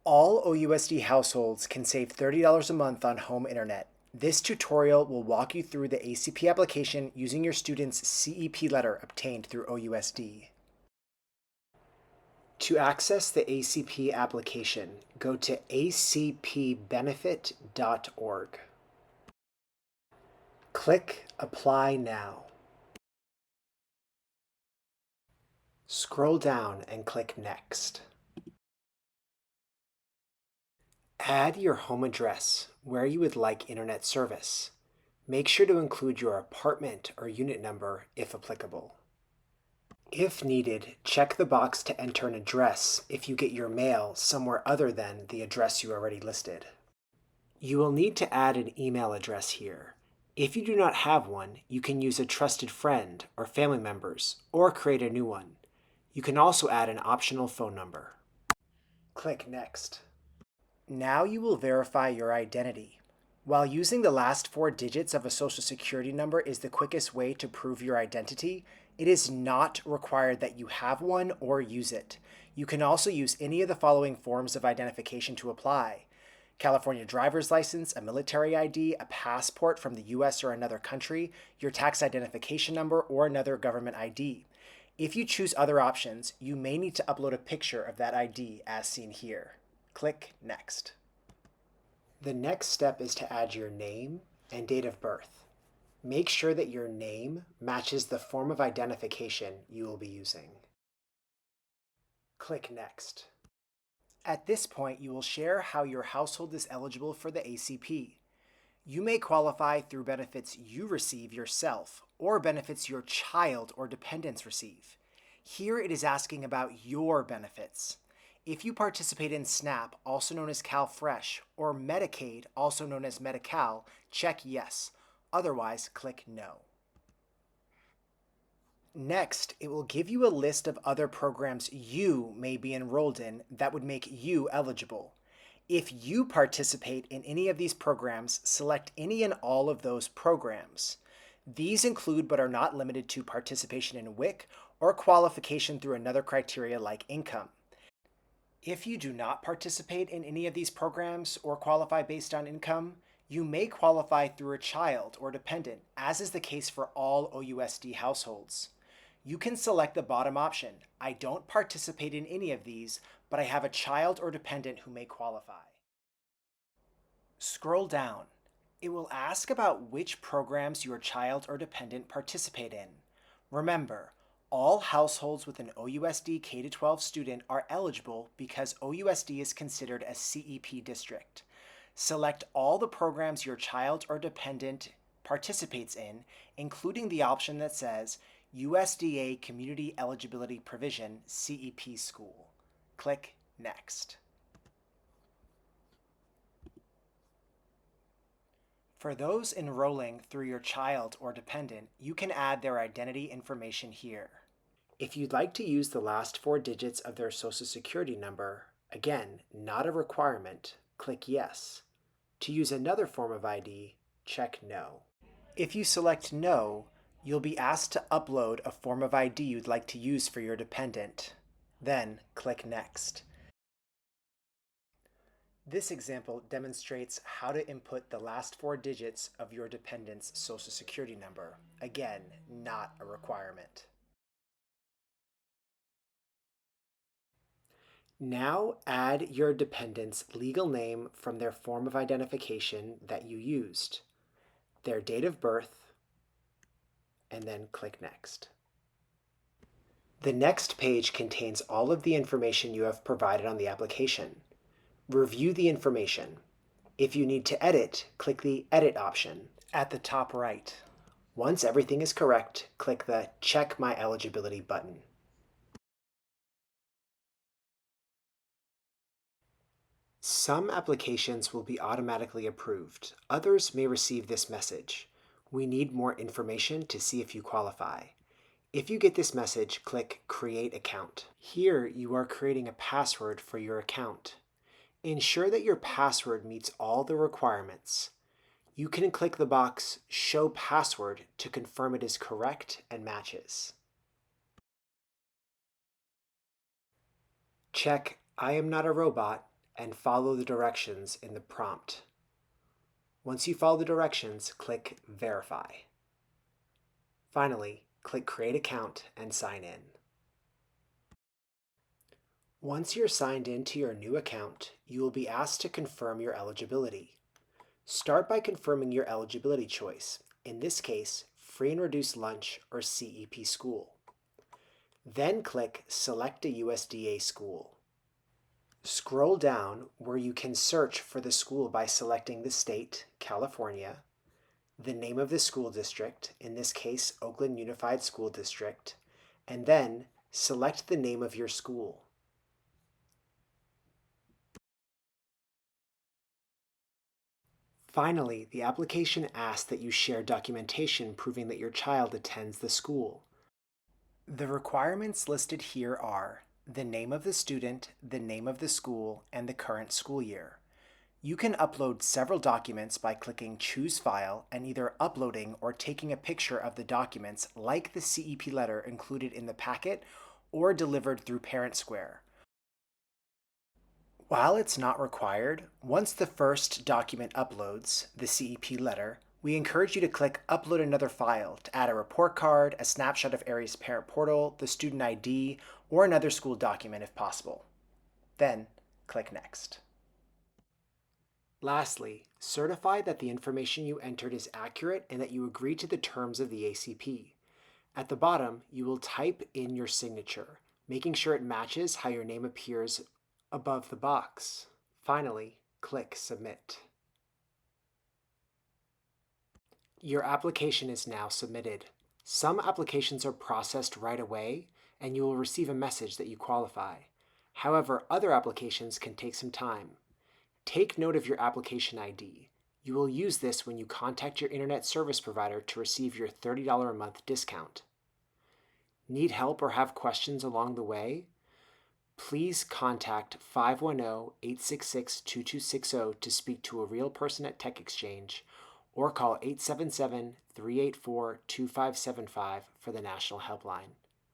All OUSD households can save $30 a month on home internet. This tutorial will walk you through the ACP application using your student's CEP letter obtained through OUSD. To access the ACP application, go to acpbenefit.org. Click Apply Now. Scroll down and click Next. Add your home address where you would like internet service. Make sure to include your apartment or unit number if applicable. If needed, check the box to enter an address if you get your mail somewhere other than the address you already listed. You will need to add an email address here. If you do not have one, you can use a trusted friend or family members or create a new one. You can also add an optional phone number. Click Next. Now you will verify your identity. While using the last 4 digits of a social security number is the quickest way to prove your identity, it is not required that you have one or use it. You can also use any of the following forms of identification to apply: California driver's license, a military ID, a passport from the US or another country, your tax identification number, or another government ID. If you choose other options, you may need to upload a picture of that ID as seen here. Click Next. The next step is to add your name and date of birth. Make sure that your name matches the form of identification you will be using. Click Next. At this point, you will share how your household is eligible for the ACP. You may qualify through benefits you receive yourself or benefits your child or dependents receive. Here it is asking about your benefits. If you participate in SNAP, also known as CalFresh, or Medicaid, also known as Medi-Cal, check Yes. Otherwise, click No. Next, it will give you a list of other programs you may be enrolled in that would make you eligible. If you participate in any of these programs, select any and all of those programs. These include but are not limited to participation in WIC or qualification through another criteria like income. If you do not participate in any of these programs or qualify based on income, you may qualify through a child or dependent, as is the case for all OUSD households. You can select the bottom option: I don't participate in any of these, but I have a child or dependent who may qualify. Scroll down. It will ask about which programs your child or dependent participate in. Remember, all households with an OUSD K-12 student are eligible because OUSD is considered a CEP district. Select all the programs your child or dependent participates in, including the option that says USDA Community Eligibility Provision CEP School. Click Next. For those enrolling through your child or dependent, you can add their identity information here. If you'd like to use the last 4 digits of their social security number, again, not a requirement, click Yes. To use another form of ID, check No. If you select No, you'll be asked to upload a form of ID you'd like to use for your dependent. Then click Next. This example demonstrates how to input the last 4 digits of your dependent's social security number. Again, not a requirement. Now add your dependent's legal name from their form of identification that you used, their date of birth, and then click Next. The next page contains all of the information you have provided on the application. Review the information. If you need to edit, click the Edit option at the top right. Once everything is correct, click the Check My Eligibility button. Some applications will be automatically approved. Others may receive this message: we need more information to see if you qualify. If you get this message, click Create Account. Here you are creating a password for your account. Ensure that your password meets all the requirements. You can click the box Show Password to confirm it is correct and matches. Check I am not a robot and follow the directions in the prompt. Once you follow the directions, click Verify. Finally, click Create Account and sign in. Once you're signed into your new account, you will be asked to confirm your eligibility. Start by confirming your eligibility choice, in this case, free and reduced lunch or CEP school. Then click Select a USDA school. Scroll down where you can search for the school by selecting the state, California, the name of the school district, in this case Oakland Unified School District, and then select the name of your school. Finally, the application asks that you share documentation proving that your child attends the school. The requirements listed here are the name of the student, the name of the school, and the current school year. You can upload several documents by clicking Choose File and either uploading or taking a picture of the documents like the CEP letter included in the packet or delivered through ParentSquare. While it's not required, once the first document uploads, the CEP letter, we encourage you to click Upload another file to add a report card, a snapshot of Aries Parent Portal, the student ID, or another school document if possible. Then, click Next. Lastly, certify that the information you entered is accurate and that you agree to the terms of the ACP. At the bottom, you will type in your signature, making sure it matches how your name appears above the box. Finally, click Submit. Your application is now submitted. Some applications are processed right away, and you will receive a message that you qualify. However, other applications can take some time. Take note of your application ID. You will use this when you contact your internet service provider to receive your $30 a month discount. Need help or have questions along the way? Please contact 510-866-2260 to speak to a real person at Tech Exchange, or call 877-384-2575 for the National Helpline.